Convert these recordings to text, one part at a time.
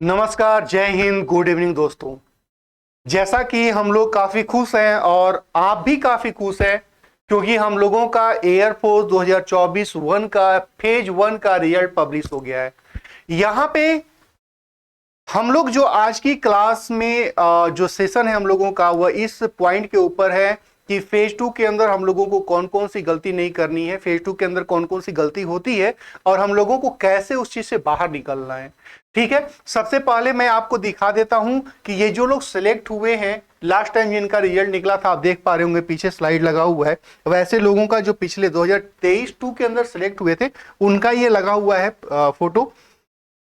नमस्कार, जय Hind, good evening दोस्तों। जैसा कि हम लोग काफी खुश हैं और आप भी काफी खुश हैं क्योंकि हम लोगों का एयरफोर्स 2024 वन का फेज 1 का रिजल्ट पब्लिश हो गया है। यहाँ पे हम लोग जो आज की क्लास में जो सेशन है हम लोगों का वह इस पॉइंट के ऊपर है कि फेज 2 के अंदर हम लोगों को कौन कौन सी गलती नहीं करनी है, फेज 2 के अंदर कौन कौन सी गलती होती है और हम लोगों को कैसे उस चीज से बाहर निकलना है। ठीक है, सबसे पहले मैं आपको दिखा देता हूं कि ये जो लोग सिलेक्ट हुए हैं, लास्ट टाइम जिनका रिजल्ट निकला था, आप देख पा रहे होंगे पीछे स्लाइड लगा हुआ है, वैसे लोगों का जो पिछले 2023 2 के अंदर सिलेक्ट हुए थे उनका ये लगा हुआ है फोटो,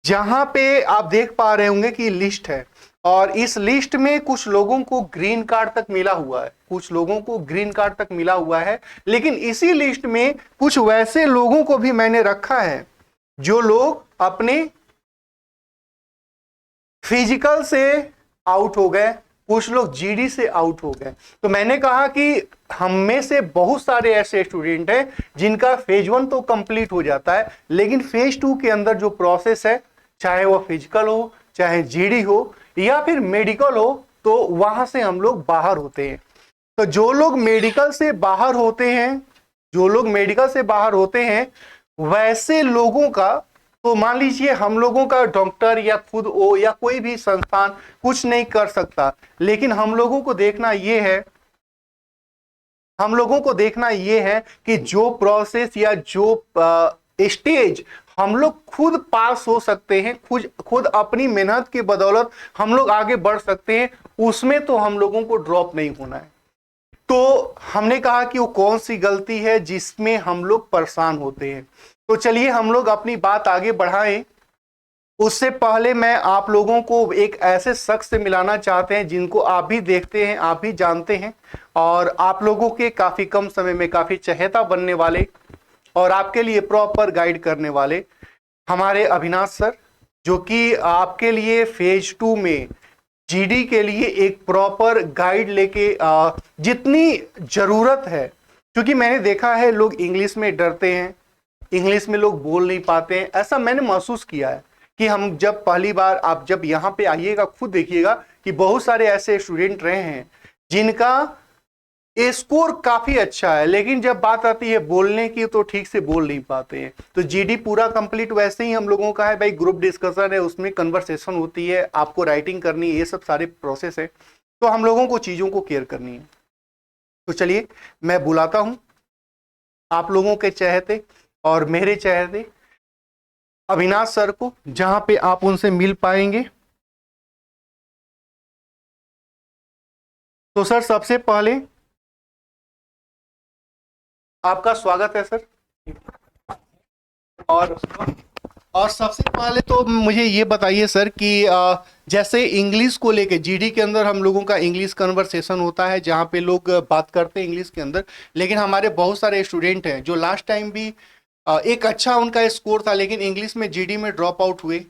जहां पे आप देख पा रहे होंगे कि लिस्ट है और इस लिस्ट में कुछ लोगों को ग्रीन कार्ड तक मिला हुआ है, कुछ लोगों को ग्रीन कार्ड तक मिला हुआ है। लेकिन इसी लिस्ट में कुछ वैसे लोगों को भी मैंने रखा है जो लोग अपने फिजिकल से आउट हो गए, कुछ लोग जीडी से आउट हो गए। तो मैंने कहा कि हम में से बहुत सारे ऐसे स्टूडेंट हैं जिनका फेज 1 तो कंप्लीट हो जाता है, लेकिन फेज 2 के अंदर जो प्रोसेस है, चाहे वो फिजिकल हो, चाहे जीडी हो या फिर मेडिकल हो, तो वहां से हम लोग बाहर होते हैं। तो जो लोग मेडिकल से बाहर होते हैं, जो लोग मेडिकल से बाहर होते हैं, वैसे लोगों का, तो मान लीजिए हम लोगों का डॉक्टर या खुद ओ या कोई भी संस्थान कुछ नहीं कर सकता, लेकिन हम लोगों को देखना यह है, हम लोगों को देखना यह है कि जो प्रोसेस या जो स्टेज हम लोग खुद पास हो सकते हैं, खुद अपनी मेहनत की बदौलत हम लोग आगे बढ़ सकते हैं, उसमें तो हम लोगों को ड्रॉप नहीं होना है। तो हमने कहा कि वो कौन सी गलती है जिसमें हम लोग परेशान होते हैं। तो चलिए हम लोग अपनी बात आगे बढ़ाएं। उससे पहले मैं आप लोगों को एक ऐसे शख्स से मिलाना चाहते हैं जिनको आप भी देखते हैं, आप भी जानते हैं और आप लोगों के काफी कम समय में काफी चहेता बनने वाले और आपके लिए प्रॉपर गाइड करने वाले हमारे अविनाश सर, जो कि आपके लिए फेज 2 में जीडी के लिए एक प्रॉपर गाइड लेके जितनी जरूरत है, क्योंकि मैंने देखा है लोग इंग्लिश में डरते हैं, इंग्लिश में लोग बोल नहीं पाते हैं। ऐसा मैंने महसूस किया है कि हम जब पहली बार, आप जब यहाँ पे आइएगा खुद देखिएगा कि बहुत सारे ऐसे स्टूडेंट रहे हैं जिनका स्कोर काफी अच्छा है, लेकिन जब बात आती है बोलने की तो ठीक से बोल नहीं पाते हैं। तो जीडी पूरा कंप्लीट वैसे ही हम लोगों का है भाई, ग्रुप डिस्कशन है, उसमें कन्वर्सेशन होती है, आपको राइटिंग करनी है, ये सब सारे प्रोसेस है। तो हम लोगों को चीजों को केयर करनी है। तो चलिए मैं बुलाता हूं आप लोगों के चहेते और मेरे चहेते अविनाश सर को, जहां पे आप उनसे मिल पाएंगे। तो सर सबसे पहले आपका स्वागत है सर। और सबसे पहले तो मुझे ये बताइए सर कि जैसे इंग्लिश को लेके जीडी के अंदर हम लोगों का इंग्लिश कन्वर्सेशन होता है, जहाँ पे लोग बात करते हैं इंग्लिश के अंदर, लेकिन हमारे बहुत सारे स्टूडेंट हैं जो लास्ट टाइम भी एक अच्छा उनका स्कोर था लेकिन इंग्लिश में जीडी में ड्रॉप आउट हुए।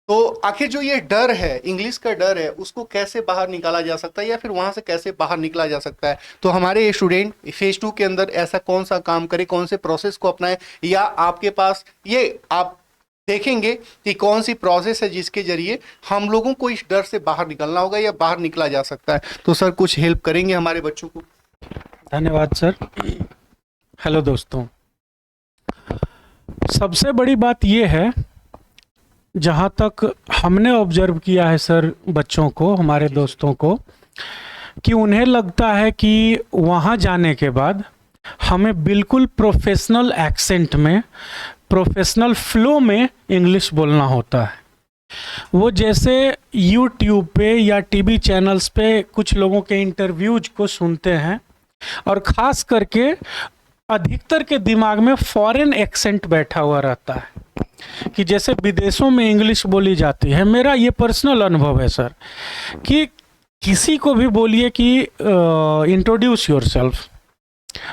तो आखिर जो ये डर है, इंग्लिश का डर है, उसको कैसे बाहर निकाला जा सकता है या फिर वहां से कैसे बाहर निकला जा सकता है? तो हमारे स्टूडेंट फेज 2 के अंदर ऐसा कौन सा काम करे, कौन से प्रोसेस को अपनाए, या आपके पास ये आप देखेंगे कि कौन सी प्रोसेस है जिसके जरिए हम लोगों को इस डर से बाहर निकलना होगा या बाहर निकला जा सकता है? तो सर कुछ हेल्प करेंगे हमारे बच्चों को? धन्यवाद सर। हेलो दोस्तों, सबसे बड़ी बात ये है, जहाँ तक हमने ऑब्जर्व किया है सर बच्चों को, हमारे दोस्तों को, कि उन्हें लगता है कि वहाँ जाने के बाद हमें बिल्कुल प्रोफेशनल एक्सेंट में, प्रोफेशनल फ्लो में इंग्लिश बोलना होता है। वो जैसे यूट्यूब पे या टीवी चैनल्स पे कुछ लोगों के इंटरव्यूज को सुनते हैं और ख़ास करके अधिकतर के दिमाग में फॉरेन एक्सेंट बैठा हुआ रहता है कि जैसे विदेशों में इंग्लिश बोली जाती है। मेरा ये पर्सनल अनुभव है सर कि किसी को भी बोलिए कि इंट्रोड्यूस योरसेल्फ,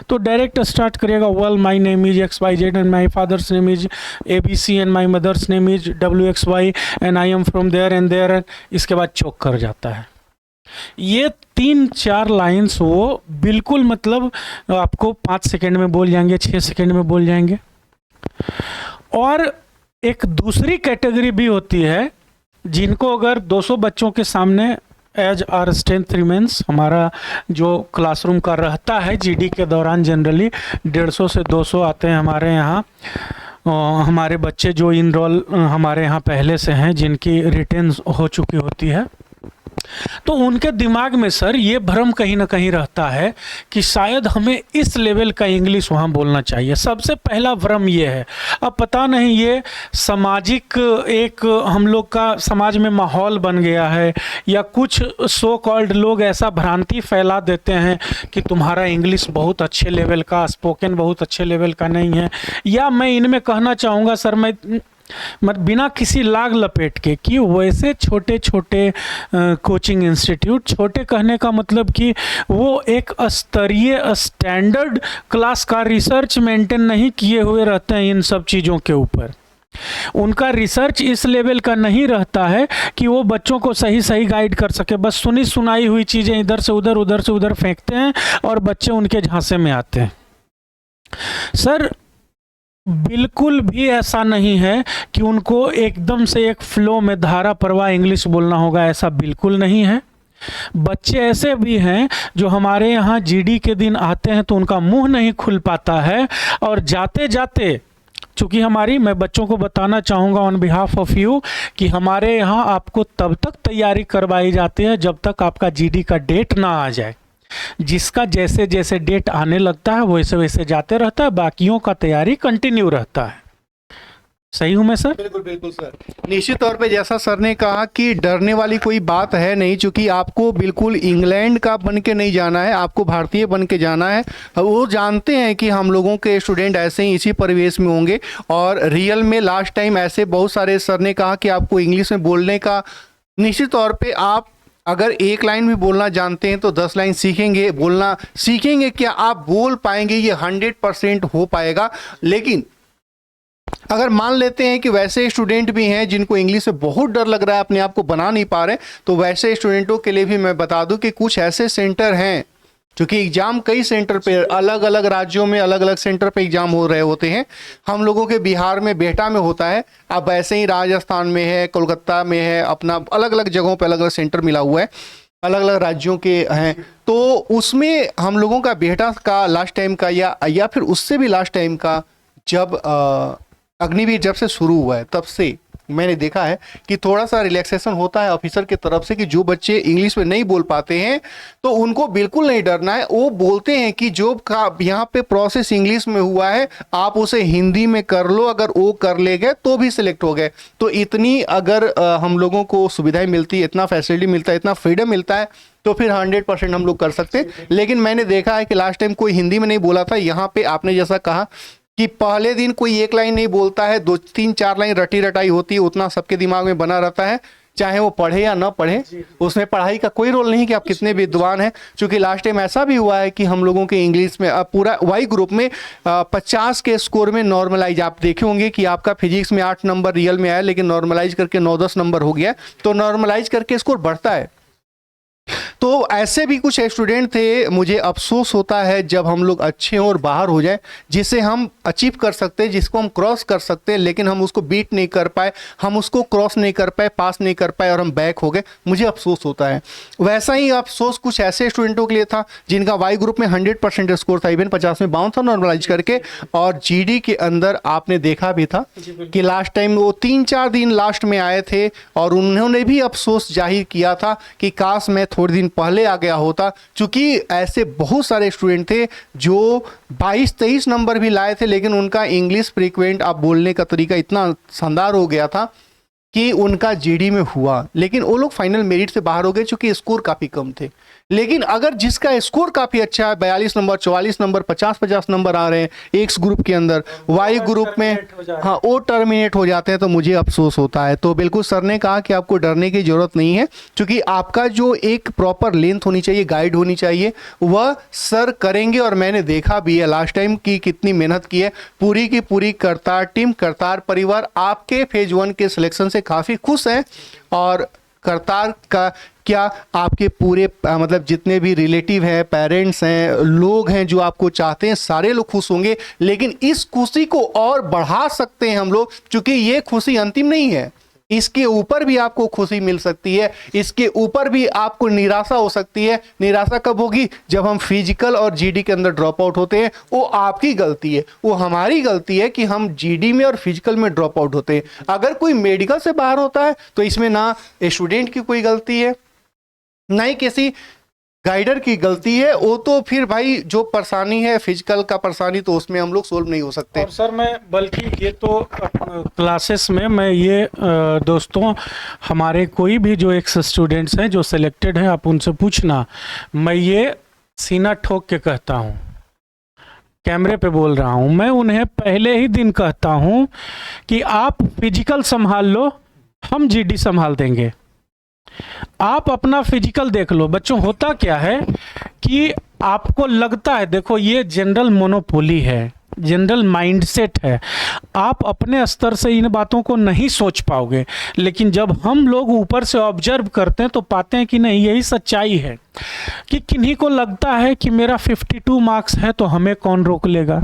तो डायरेक्ट स्टार्ट करिएगा, well my name is XYZ and my father's name is ABC and my mother's name is WXY and I am from there and there, इसके बाद चौक कर जाता है। ये 3-4 लाइंस वो बिल्कुल मतलब आपको 5 सेकेंड में बोल जाएंगे, 6 सेकेंड में बोल जाएंगे। और एक दूसरी कैटेगरी भी होती है जिनको अगर 200 बच्चों के सामने एज आर स्ट्रेंथ रिमेंस, हमारा जो क्लासरूम का रहता है जीडी के दौरान जनरली 150 से 200 आते हैं हमारे यहाँ। हमारे बच्चे जो इनरोल हमारे यहाँ पहले से हैं, जिनकी रिटेन हो चुकी होती है, तो उनके दिमाग में सर ये भ्रम कहीं ना कहीं रहता है कि शायद हमें इस लेवल का इंग्लिश वहाँ बोलना चाहिए। सबसे पहला भ्रम ये है। अब पता नहीं ये सामाजिक एक हम लोग का समाज में माहौल बन गया है, या कुछ सो कॉल्ड लोग ऐसा भ्रांति फैला देते हैं कि तुम्हारा इंग्लिश बहुत अच्छे लेवल का, स्पोकन बहुत अच्छे लेवल का नहीं है। या मैं इनमें कहना चाहूँगा सर, मैं बिना किसी लाग लपेट के, कि वैसे छोटे छोटे कोचिंग इंस्टीट्यूट, छोटे कहने का मतलब कि वो एक स्तरीय स्टैंडर्ड क्लास का रिसर्च मेंटेन नहीं किए हुए रहते हैं इन सब चीज़ों के ऊपर। उनका रिसर्च इस लेवल का नहीं रहता है कि वो बच्चों को सही सही गाइड कर सके। बस सुनी सुनाई हुई चीज़ें इधर से उधर, उधर से उधर फेंकते हैं और बच्चे उनके झांसे में आते हैं। सर बिल्कुल भी ऐसा नहीं है कि उनको एकदम से एक फ्लो में धारा प्रवाह इंग्लिश बोलना होगा, ऐसा बिल्कुल नहीं है। बच्चे ऐसे भी हैं जो हमारे यहाँ जीडी के दिन आते हैं तो उनका मुंह नहीं खुल पाता है, और जाते जाते, चूँकि मैं बच्चों को बताना चाहूँगा ऑन बिहाफ ऑफ यू कि हमारे यहाँ आपको तब तक तैयारी करवाई जाती है जब तक आपका जीडी का डेट ना आ जाए। जिसका जैसे जैसे डेट आने लगता है वैसे वैसे जाते रहता है, बाकियों का तैयारी कंटिन्यू रहता है। सही हूं मैं सर? बिल्कुल बिल्कुल सर। निश्चित तौर पे जैसा सर ने कहा कि डरने वाली कोई बात है नहीं, क्योंकि आपको बिल्कुल इंग्लैंड का बन के नहीं जाना है, आपको भारतीय बन के जाना है। वो जानते हैं कि हम लोगों के स्टूडेंट ऐसे ही इसी परिवेश में होंगे, और रियल में लास्ट टाइम ऐसे बहुत सारे सर ने कहा कि आपको इंग्लिश में बोलने का, निश्चित तौर पर आप अगर एक लाइन भी बोलना जानते हैं तो 10 लाइन सीखेंगे, बोलना सीखेंगे, क्या आप बोल पाएंगे ये 100% हो पाएगा। लेकिन अगर मान लेते हैं कि वैसे स्टूडेंट भी हैं जिनको इंग्लिश में बहुत डर लग रहा है, अपने आप को बना नहीं पा रहे, तो वैसे स्टूडेंटों के लिए भी मैं बता दूं कि कुछ ऐसे सेंटर हैं, क्योंकि एग्जाम कई सेंटर पे, अलग अलग राज्यों में अलग अलग सेंटर पे एग्जाम हो रहे होते हैं। हम लोगों के बिहार में बेहटा में होता है, अब ऐसे ही राजस्थान में है, कोलकाता में है, अपना अलग अलग जगहों पे अलग अलग सेंटर मिला हुआ है, अलग अलग राज्यों के हैं। तो उसमें हम लोगों का बेहटा का लास्ट टाइम का या फिर उससे भी लास्ट टाइम का, जब अग्निवीर जब से शुरू हुआ है तब से मैंने देखा है कि थोड़ा सा रिलैक्सेशन होता है ऑफिसर की तरफ से, कि जो बच्चे इंग्लिश में नहीं बोल पाते हैं तो उनको बिल्कुल नहीं डरना है। वो बोलते हैं कि जो का यहाँ पे प्रोसेस इंग्लिश में हुआ है आप उसे हिंदी में कर लो, अगर वो कर ले गए तो भी सिलेक्ट हो गए। तो इतनी अगर हम लोगों को सुविधाएं मिलती है, इतना फैसिलिटी मिलता है, इतना फ्रीडम मिलता है, तो फिर 100% हम लोग कर सकते हैं। लेकिन मैंने देखा है कि लास्ट टाइम कोई हिंदी में नहीं बोला था, यहाँ पे आपने जैसा कहा कि पहले दिन कोई एक लाइन नहीं बोलता है, 2 3 4 लाइन रटी रटाई होती है, उतना सबके दिमाग में बना रहता है, चाहे वो पढ़े या ना पढ़े, उसमें पढ़ाई का कोई रोल नहीं कि आप कितने विद्वान हैं। क्योंकि लास्ट टाइम ऐसा भी हुआ है कि हम लोगों के इंग्लिश में पूरा वाई ग्रुप में 50 के स्कोर में नॉर्मलाइज, आप देखे होंगे कि आपका फिजिक्स में 8 नंबर रियल में आया, लेकिन नॉर्मलाइज करके 9-10 नंबर हो गया, तो नॉर्मलाइज करके स्कोर बढ़ता है। तो ऐसे भी कुछ स्टूडेंट थे, मुझे अफसोस होता है जब हम लोग अच्छे और बाहर हो जाए, जिसे हम अचीव कर सकते हैं, जिसको हम क्रॉस कर सकते हैं, लेकिन हम उसको बीट नहीं कर पाए, हम उसको क्रॉस नहीं कर पाए, पास नहीं कर पाए और हम बैक हो गए, मुझे अफसोस होता है। वैसा ही अफसोस कुछ ऐसे स्टूडेंटों के लिए था जिनका वाई ग्रुप में 100% स्कोर था, इवन 50 में बाउंड था नॉर्मलाइज करके, और जीडी के अंदर आपने देखा भी था कि लास्ट टाइम वो 3-4 दिन लास्ट में आए थे और उन्होंने भी अफसोस जाहिर किया था कि काश मैं थोड़े दिन पहले आ गया होता। क्योंकि ऐसे बहुत सारे स्टूडेंट थे जो 22-23 नंबर भी लाए थे, लेकिन उनका इंग्लिश फ्रीक्वेंट आप बोलने का तरीका इतना शानदार हो गया था कि उनका जीडी में हुआ, लेकिन वो लोग फाइनल मेरिट से बाहर हो गए क्योंकि स्कोर काफ़ी कम थे। लेकिन अगर जिसका स्कोर काफ़ी अच्छा है, 42 नंबर, 44 नंबर, 50-50 नंबर आ रहे हैं एक्स ग्रुप के अंदर, वाई ग्रुप में हाँ वो टर्मिनेट हो जाते हैं, तो मुझे अफसोस होता है। तो बिल्कुल सर ने कहा कि आपको डरने की ज़रूरत नहीं है, क्योंकि आपका जो एक प्रॉपर लेंथ होनी चाहिए, गाइड होनी चाहिए, वह सर करेंगे। और मैंने देखा भी है लास्ट टाइम की कितनी मेहनत की है पूरी की पूरी करतार टीम, करतार परिवार आपके फेज 1 के सिलेक्शन से काफ़ी खुश हैं। और करतार का क्या, आपके पूरे मतलब जितने भी रिलेटिव हैं, पेरेंट्स हैं, लोग हैं जो आपको चाहते हैं, सारे लोग खुश होंगे। लेकिन इस खुशी को और बढ़ा सकते हैं हम लोग, क्योंकि ये खुशी अंतिम नहीं है, इसके ऊपर भी आपको खुशी मिल सकती है, इसके ऊपर भी आपको निराशा हो सकती है। निराशा कब होगी? जब हम फिजिकल और जीडी के अंदर ड्रॉप आउट होते हैं। वो आपकी गलती है, वो हमारी गलती है कि हम जीडी में और फिजिकल में ड्रॉप आउट होते हैं। अगर कोई मेडिकल से बाहर होता है तो इसमें ना स्टूडेंट की कोई गलती है, ना ही किसी गाइडर की गलती है। वो तो फिर भाई जो परेशानी है फिजिकल का परेशानी, तो उसमें हम लोग सोल्व नहीं हो सकते। और सर मैं बल्कि ये तो क्लासेस में मैं ये दोस्तों हमारे कोई भी जो एक्स स्टूडेंट्स हैं जो सिलेक्टेड हैं, आप उनसे पूछना, मैं ये सीना ठोक के कहता हूँ, कैमरे पे बोल रहा हूँ, मैं उन्हें पहले ही दिन कहता हूँ कि आप फिजिकल संभाल लो, हम जीडी संभाल देंगे। आप अपना फिजिकल देख लो। बच्चों होता क्या है कि आपको लगता है, देखो ये जनरल मोनोपोली है, जनरल माइंडसेट है, आप अपने स्तर से इन बातों को नहीं सोच पाओगे, लेकिन जब हम लोग ऊपर से ऑब्जर्व करते हैं तो पाते हैं कि नहीं, यही सच्चाई है कि किन्हीं को लगता है कि मेरा 52 मार्क्स है तो हमें कौन रोक लेगा।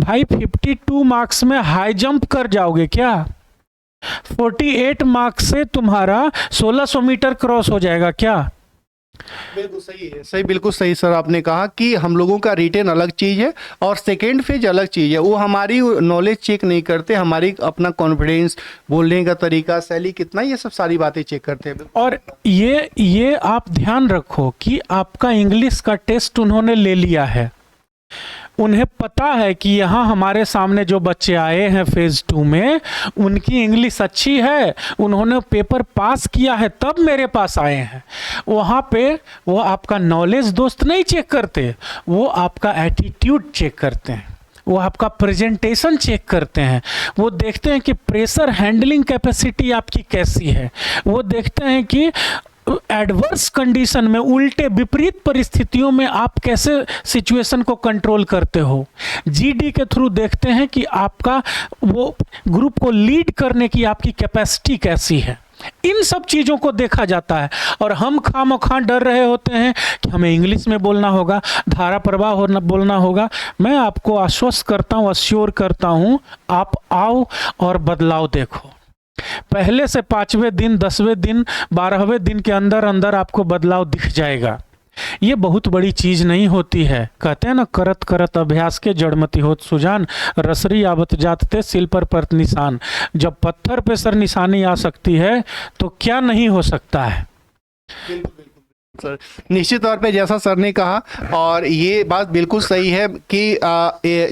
भाई 52 मार्क्स में हाई जंप कर जाओगे क्या? 48 मार्क्स से तुम्हारा 1600 मीटर क्रॉस हो जाएगा क्या? बिल्कुल सही है, सही, बिल्कुल सही सर। आपने कहा कि हम लोगों का रिटेन अलग चीज़ है और सेकेंड फेज अलग चीज़ है। वो हमारी नॉलेज चेक नहीं करते, हमारी अपना कॉन्फिडेंस, बोलने का तरीका, शैली कितना, ये सब सारी बातें चेक करते हैं। और ये आप ध्यान रखो कि आपका इंग्लिश का टेस्ट उन्होंने ले लिया है, उन्हें पता है कि यहाँ हमारे सामने जो बच्चे आए हैं फेज़ 2 में, उनकी इंग्लिश अच्छी है, उन्होंने पेपर पास किया है तब मेरे पास आए हैं। वहाँ पे वो आपका नॉलेज दोस्त नहीं चेक करते, वो आपका एटीट्यूड चेक करते हैं, वो आपका प्रेजेंटेशन चेक करते हैं, वो देखते हैं कि प्रेशर हैंडलिंग कैपेसिटी आपकी कैसी है, वो देखते हैं कि एडवर्स कंडीशन में, उल्टे विपरीत परिस्थितियों में आप कैसे सिचुएशन को कंट्रोल करते हो। जीडी के थ्रू देखते हैं कि आपका वो ग्रुप को लीड करने की आपकी कैपेसिटी कैसी है। इन सब चीज़ों को देखा जाता है और हम खामखा डर रहे होते हैं कि हमें इंग्लिश में बोलना होगा, धारा प्रवाह होना बोलना होगा। मैं आपको आश्वस्त करता हूँ, अश्योर करता हूँ, आप आओ और बदलाव देखो। पहले से 5वें दिन, 10वें दिन, 12वें दिन के अंदर अंदर आपको बदलाव दिख जाएगा। ये बहुत बड़ी चीज़ नहीं होती है। कहते हैं ना, करत करत अभ्यास के जड़मति होत सुजान, रसरी आवत जातते सिल पर परत निशान। जब पत्थर पे सर निशानी आ सकती है तो क्या नहीं हो सकता है। सर निश्चित तौर पे जैसा सर ने कहा, और ये बात बिल्कुल सही है कि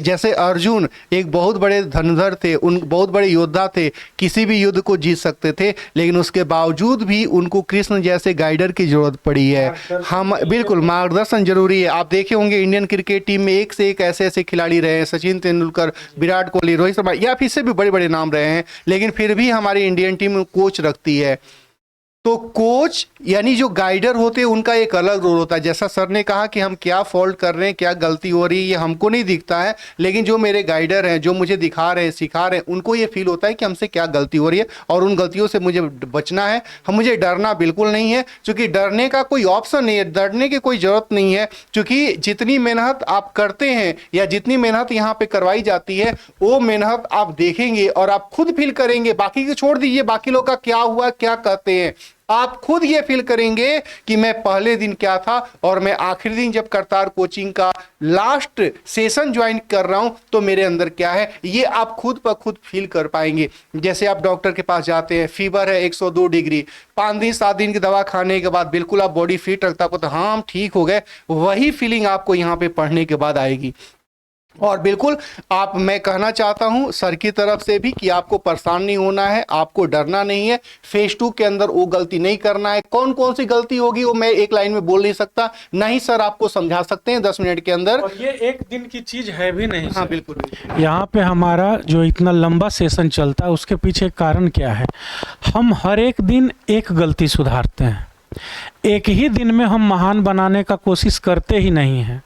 जैसे अर्जुन एक बहुत बड़े धनुर्धर थे, उन बहुत बड़े योद्धा थे, किसी भी युद्ध को जीत सकते थे, लेकिन उसके बावजूद भी उनको कृष्ण जैसे गाइडर की जरूरत पड़ी है। हम बिल्कुल मार्गदर्शन जरूरी है। आप देखे होंगे इंडियन क्रिकेट टीम में एक से एक ऐसे ऐसे खिलाड़ी रहे हैं, सचिन तेंदुलकर, विराट कोहली, रोहित शर्मा, या फिर से भी बड़े बड़े नाम रहे हैं, लेकिन फिर भी हमारी इंडियन टीम कोच रखती है। तो कोच यानी जो गाइडर होते हैं उनका एक अलग रोल होता है। जैसा सर ने कहा कि हम क्या फॉल्ट कर रहे हैं, क्या गलती हो रही है, ये हमको नहीं दिखता है, लेकिन जो मेरे गाइडर हैं, जो मुझे दिखा रहे हैं, सिखा रहे हैं, उनको ये फील होता है कि हमसे क्या गलती हो रही है और उन गलतियों से मुझे बचना है। मुझे डरना बिल्कुल नहीं है, क्योंकि डरने का कोई ऑप्शन नहीं है, डरने की कोई ज़रूरत नहीं है, क्योंकि जितनी मेहनत आप करते हैं या जितनी मेहनत यहाँ पे करवाई जाती है, वो मेहनत आप देखेंगे और आप खुद फील करेंगे। बाकी को छोड़ दीजिए, बाकी लोग का क्या हुआ, क्या कहते हैं, आप खुद ये फील करेंगे कि मैं पहले दिन क्या था और मैं आखिरी दिन जब करतार कोचिंग का लास्ट सेशन ज्वाइन कर रहा हूं तो मेरे अंदर क्या है, ये आप खुद पर खुद फील कर पाएंगे। जैसे आप डॉक्टर के पास जाते हैं, फीवर है 102 डिग्री, 5 दिन 7 दिन की दवा खाने के बाद बिल्कुल आप बॉडी फिट रखता हो तो हाँ हम ठीक हो गए, वही फीलिंग आपको यहाँ पे पढ़ने के बाद आएगी। और बिल्कुल मैं कहना चाहता हूं सर की तरफ से भी कि आपको परेशान नहीं होना है, आपको डरना नहीं है। फेज 2 के अंदर वो गलती नहीं करना है। कौन कौन सी गलती होगी वो मैं एक लाइन में बोल नहीं सकता, नहीं सर आपको समझा सकते हैं 10 मिनट के अंदर, और ये एक दिन की चीज है भी नहीं। हाँ बिल्कुल। यहाँ पे हमारा जो इतना लंबा सेशन चलता है उसके पीछे कारण क्या है? हम हर एक दिन एक गलती सुधारते हैं, एक ही दिन में हम महान बनाने का कोशिश करते ही नहीं हैं।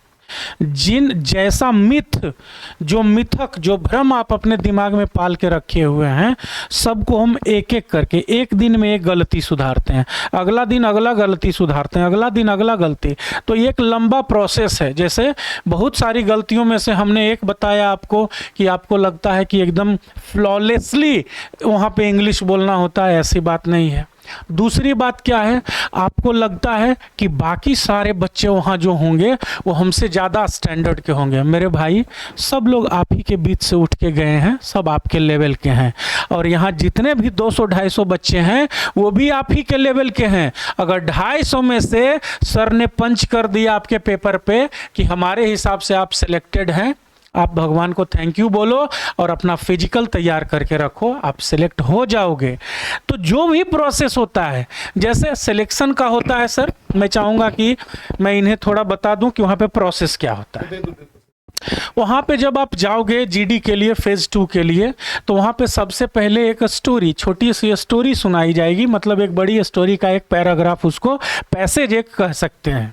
जैसा जो मिथक जो भ्रम आप अपने दिमाग में पाल के रखे हुए हैं, सबको हम एक एक करके एक दिन में एक गलती सुधारते हैं, अगला दिन अगला गलती सुधारते हैं, अगला दिन अगला गलती। तो ये एक लंबा प्रोसेस है। जैसे बहुत सारी गलतियों में से हमने एक बताया आपको कि आपको लगता है कि एकदम फ्लॉलेसली वहाँ पे इंग्लिश बोलना होता है, ऐसी बात नहीं है। दूसरी बात क्या है, आपको लगता है कि बाकी सारे बच्चे वहाँ जो होंगे वो हमसे ज़्यादा स्टैंडर्ड के होंगे। मेरे भाई, सब लोग आप ही के बीच से उठ के गए हैं, सब आपके लेवल के हैं। और यहाँ जितने भी 200-250 बच्चे हैं वो भी आप ही के लेवल के हैं। अगर 250 में से सर ने पंच कर दिया आपके पेपर पे कि हमारे हिसाब से आप सिलेक्टेड हैं, आप भगवान को थैंक यू बोलो और अपना फिजिकल तैयार करके रखो, आप सिलेक्ट हो जाओगे। तो जो भी प्रोसेस होता है, जैसे सिलेक्शन का होता है सर, मैं चाहूँगा कि मैं इन्हें थोड़ा बता दूं कि वहाँ पे प्रोसेस क्या होता है। वहाँ पे जब आप जाओगे जीडी के लिए फेज़ 2 के लिए, तो वहाँ पे सबसे पहले एक स्टोरी, छोटी सी स्टोरी सुनाई जाएगी, मतलब एक बड़ी स्टोरी का एक पैराग्राफ, उसको पैसेज एक कह सकते हैं।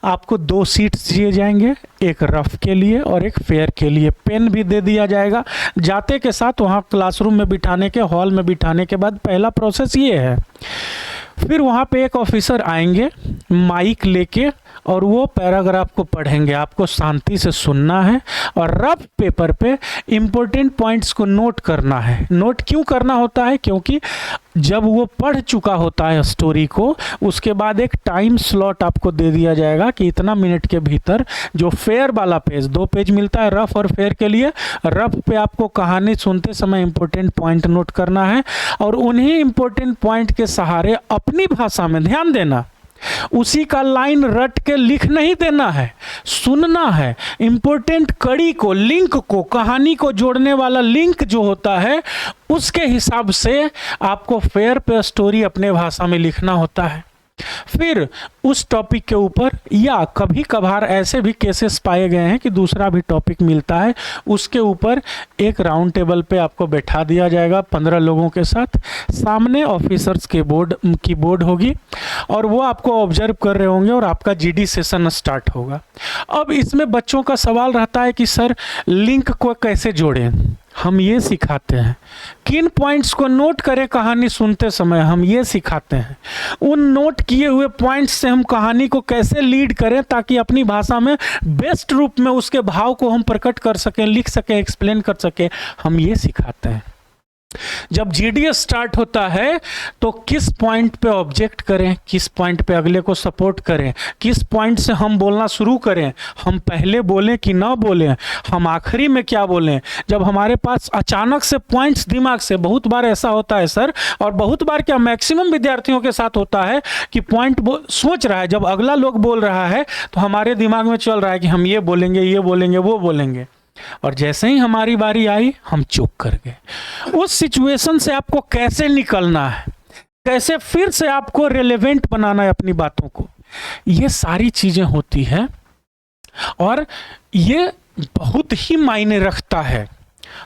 आपको 2 सीट्स दिए जाएंगे, एक रफ के लिए और एक फेयर के लिए। पेन भी दे दिया जाएगा जाते के साथ। वहाँ क्लासरूम में बिठाने के, हॉल में बिठाने के बाद पहला प्रोसेस ये है। फिर वहाँ पे एक ऑफिसर आएंगे माइक लेके और वो पैराग्राफ को पढ़ेंगे। आपको शांति से सुनना है और रफ पेपर पे इम्पोर्टेंट पॉइंट्स को नोट करना है। नोट क्यों करना होता है? क्योंकि जब वो पढ़ चुका होता है स्टोरी को, उसके बाद एक टाइम स्लॉट आपको दे दिया जाएगा कि इतना मिनट के भीतर जो फेयर वाला पेज, 2 पेज मिलता है रफ और फेयर के लिए। रफ पे आपको कहानी सुनते समय इम्पोर्टेंट पॉइंट नोट करना है और उन्हीं इम्पोर्टेंट पॉइंट के सहारे अपनी भाषा में, ध्यान देना, उसी का लाइन रट के लिख नहीं देना है, सुनना है। इंपॉर्टेंट कड़ी को, लिंक को, कहानी को जोड़ने वाला लिंक जो होता है, उसके हिसाब से आपको फेयर पे स्टोरी अपने भाषा में लिखना होता है। फिर उस टॉपिक के ऊपर, या कभी कभार ऐसे भी केसेस पाए गए हैं कि दूसरा भी टॉपिक मिलता है, उसके ऊपर एक राउंड टेबल पे आपको बैठा दिया जाएगा 15 लोगों के साथ। सामने ऑफिसर्स की बोर्ड होगी और वो आपको ऑब्जर्व कर रहे होंगे और आपका जीडी सेशन स्टार्ट होगा। अब इसमें बच्चों का सवाल रहता है कि सर लिंक को कैसे जोड़ें? हम ये सिखाते हैं। किन पॉइंट्स को नोट करें कहानी सुनते समय, हम ये सिखाते हैं। उन नोट किए हुए पॉइंट्स से हम कहानी को कैसे लीड करें ताकि अपनी भाषा में बेस्ट रूप में उसके भाव को हम प्रकट कर सकें, लिख सकें, एक्सप्लेन कर सकें, हम ये सिखाते हैं। जब जीडी स्टार्ट होता है तो किस पॉइंट पे ऑब्जेक्ट करें, किस पॉइंट पे अगले को सपोर्ट करें, किस पॉइंट से हम बोलना शुरू करें, हम पहले बोलें कि ना बोलें, हम आखिरी में क्या बोलें। जब हमारे पास अचानक से पॉइंट्स दिमाग से, बहुत बार ऐसा होता है सर, और बहुत बार क्या मैक्सिमम विद्यार्थियों के साथ होता है कि पॉइंट सोच रहा है, जब अगला लोग बोल रहा है तो हमारे दिमाग में चल रहा है कि हम ये बोलेंगे, ये बोलेंगे, वो बोलेंगे, और जैसे ही हमारी बारी आई हम चुप कर गए। उस सिचुएशन से आपको कैसे निकलना है, कैसे फिर से आपको रेलेवेंट बनाना है अपनी बातों को, ये सारी चीजें होती हैं और ये बहुत ही मायने रखता है।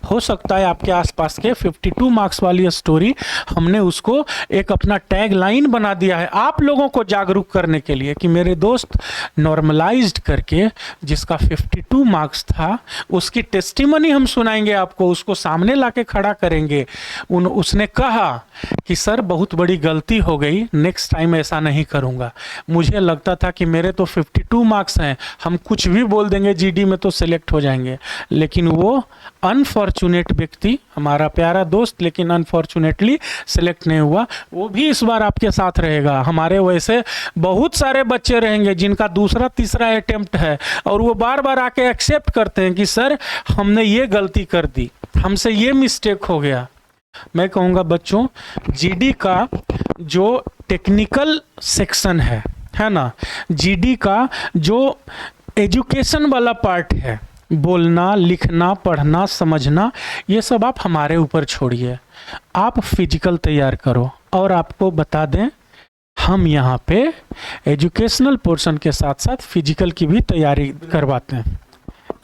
हो सकता है आपके आसपास के 52 मार्क्स वाली स्टोरी, हमने उसको एक अपना टैग लाइन बना दिया है आप लोगों को जागरूक करने के लिए कि मेरे दोस्त, नॉर्मलाइज्ड करके जिसका 52 मार्क्स था उसकी टेस्टिमनी हम सुनाएंगे आपको, उसको सामने लाके खड़ा करेंगे। उसने कहा कि सर बहुत बड़ी गलती हो गई, नेक्स्ट टाइम ऐसा नहीं करूँगा। मुझे लगता था कि मेरे तो 52 मार्क्स हैं, हम कुछ भी बोल देंगे जीडी में तो सिलेक्ट हो जाएंगे, लेकिन वो अनफॉर्चुनेट व्यक्ति, हमारा प्यारा दोस्त, लेकिन अनफॉर्चुनेटली सिलेक्ट नहीं हुआ। वो भी इस बार आपके साथ रहेगा। हमारे वैसे बहुत सारे बच्चे रहेंगे जिनका दूसरा तीसरा अटेम्प्ट है और वो बार बार आके एक्सेप्ट करते हैं कि सर हमने ये गलती कर दी, हमसे ये मिस्टेक हो गया। मैं कहूँगा बच्चों, जीडी का जो टेक्निकल सेक्शन है ना, जीडी का जो एजुकेशन वाला पार्ट है, बोलना, लिखना, पढ़ना, समझना, ये सब आप हमारे ऊपर छोड़िए। आप फिजिकल तैयार करो। और आपको बता दें, हम यहाँ पे एजुकेशनल पोर्शन के साथ साथ फिजिकल की भी तैयारी करवाते हैं।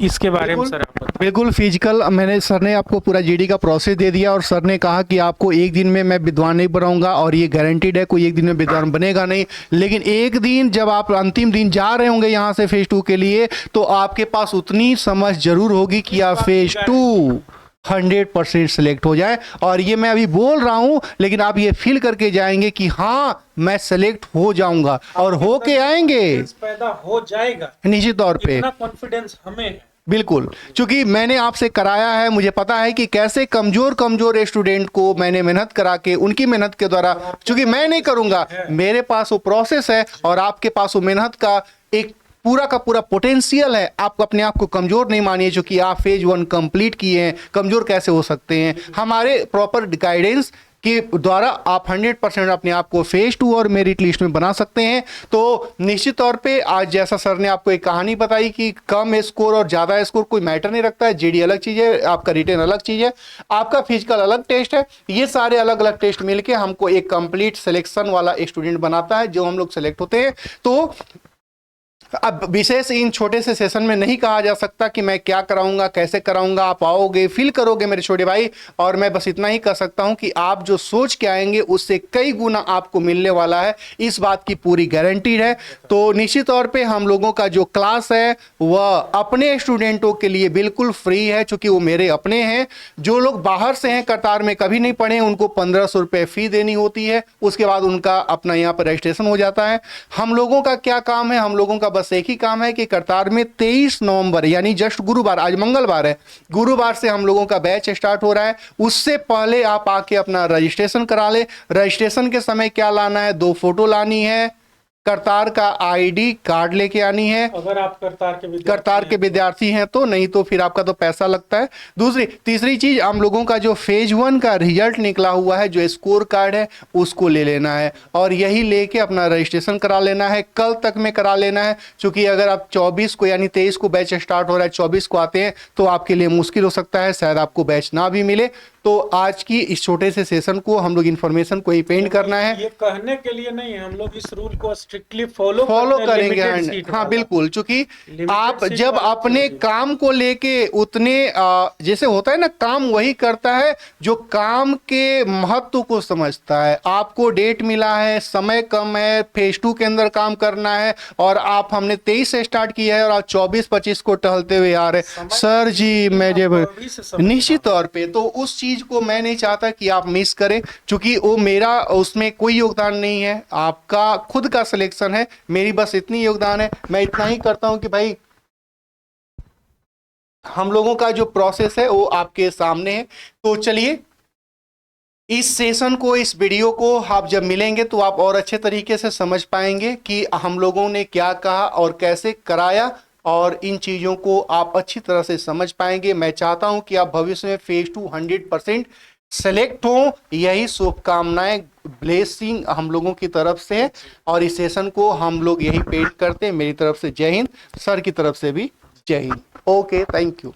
इसके बारे में बिल्कुल। सर आप बताएं। बिल्कुल फिजिकल, मैंने सर ने आपको पूरा जीडी का प्रोसेस दे दिया और सर ने कहा कि आपको एक दिन में मैं विद्वान नहीं बनाऊंगा, और ये गारंटीड है, कोई एक दिन में विद्वान बनेगा नहीं। लेकिन एक दिन जब आप अंतिम दिन जा रहे होंगे यहाँ से फेज 2 के लिए, तो आपके पास उतनी समझ जरूर होगी कि आप फेज 2 100% सेलेक्ट हो जाए। और ये मैं अभी बोल रहा हूं, लेकिन आप ये फील करके जाएंगे कि हाँ मैं सेलेक्ट हो जाऊंगा, और हो के आएंगे पैदा हो जाएगा, निश्चित तौर पे। इतना कॉन्फिडेंस हमें है। बिल्कुल, क्योंकि मैंने आपसे कराया है, मुझे पता है कि कैसे कमजोर कमजोर स्टूडेंट को मैंने मेहनत करा के, उनकी मेहनत के द्वारा, क्योंकि मैं नहीं करूंगा, मेरे पास वो प्रोसेस है और आपके पास वो मेहनत का एक पूरा का पूरा पोटेंशियल है। आप अपने आप को कमजोर नहीं मानिए, क्योंकि आप फेज 1 कंप्लीट किए हैं, कमजोर कैसे हो सकते हैं? हमारे प्रॉपर गाइडेंस के द्वारा आप 100% अपने आप को फेज 2 और मेरिट लिस्ट में बना सकते हैं। तो निश्चित तौर पे आज जैसा सर ने आपको एक कहानी बताई कि कम स्कोर और ज़्यादा स्कोर कोई मैटर नहीं रखता है, जीडी अलग चीज़ है, आपका रिटेन अलग चीज़ है, आपका फिजिकल अलग टेस्ट है। ये सारे अलग अलग टेस्ट मिलके हमको एक कंप्लीट सिलेक्शन वाला स्टूडेंट बनाता है, जो हम लोग सेलेक्ट होते हैं। तो अब विशेष इन छोटे से सेशन में नहीं कहा जा सकता कि मैं क्या कराऊंगा, कैसे कराऊंगा। आप आओगे, फील करोगे मेरे छोटे भाई, और मैं बस इतना ही कर सकता हूं कि आप जो सोच के आएंगे उससे कई गुना आपको मिलने वाला है, इस बात की पूरी गारंटी है। तो निश्चित तौर पे हम लोगों का जो क्लास है वह अपने स्टूडेंटों के लिए बिल्कुल फ्री है, चूंकि वो मेरे अपने हैं। जो लोग बाहर से हैं, कतार में कभी नहीं पढ़े, उनको 1500 रुपये फी देनी होती है, उसके बाद उनका अपना यहाँ पर रजिस्ट्रेशन हो जाता है। हम लोगों का क्या काम है? हम लोगों का बस एक ही काम है कि करतार में 23 नवंबर यानी जस्ट गुरुवार, आज मंगलवार है, गुरुवार से हम लोगों का बैच स्टार्ट हो रहा है। उससे पहले आप आके अपना रजिस्ट्रेशन करा ले। रजिस्ट्रेशन के समय क्या लाना है? 2 फोटो लानी है, करतार का आईडी कार्ड लेके आनी है, अगर आप करतार के विद्यार्थी हैं तो, नहीं तो फिर आपका तो पैसा लगता है। तीसरी चीज, हम लोगों का जो फेज 1 का रिजल्ट निकला हुआ है, जो स्कोर कार्ड है, उसको ले लेना है और यही लेके अपना रजिस्ट्रेशन करा लेना है। कल तक में करा लेना है, क्योंकि अगर आप 24 को यानी 23 को बैच स्टार्ट हो रहा है, 24 को आते हैं तो आपके लिए मुश्किल हो सकता है, शायद आपको बैच ना भी मिले। तो आज की इस छोटे से सेशन को हम लोग इन्फॉर्मेशन को ही पेंट करना है। ये कहने के लिए नहीं है, हम लोग इस रूल को स्ट्रिक्टली फॉलो करेंगे। हाँ बिल्कुल, क्योंकि आप जब अपने काम को लेके उतने जैसे होता है ना, काम वही करता है जो काम के महत्व को समझता है। आपको डेट मिला है, समय कम है, फेज 2 के अंदर काम करना है, और आप हमने 23 से स्टार्ट किया है और आप 24-25 को टहलते हुए आ रहे। सर जी मैं जब निश्चित तौर पे, तो उस चीज को मैं नहीं चाहता कि आप मिस करें, क्योंकि वो मेरा उसमें कोई योगदान नहीं है, आपका खुद का सिलेक्शन है। मेरी बस इतनी योगदान है, मैं इतना ही करता हूं कि भाई हम लोगों का जो प्रोसेस है वो आपके सामने है। तो चलिए, इस सेशन को, इस वीडियो को आप जब मिलेंगे तो आप और अच्छे तरीके से समझ पाएंगे कि हम लोगों ने क्या कहा और कैसे कराया, और इन चीज़ों को आप अच्छी तरह से समझ पाएंगे। मैं चाहता हूं कि आप भविष्य में फेज 2 100% सेलेक्ट हो, यही शुभकामनाएं, ब्लेसिंग हम लोगों की तरफ से। और इस सेशन को हम लोग यही पेड करते हैं। मेरी तरफ से जय हिंद, सर की तरफ से भी जय हिंद। Okay, thank you.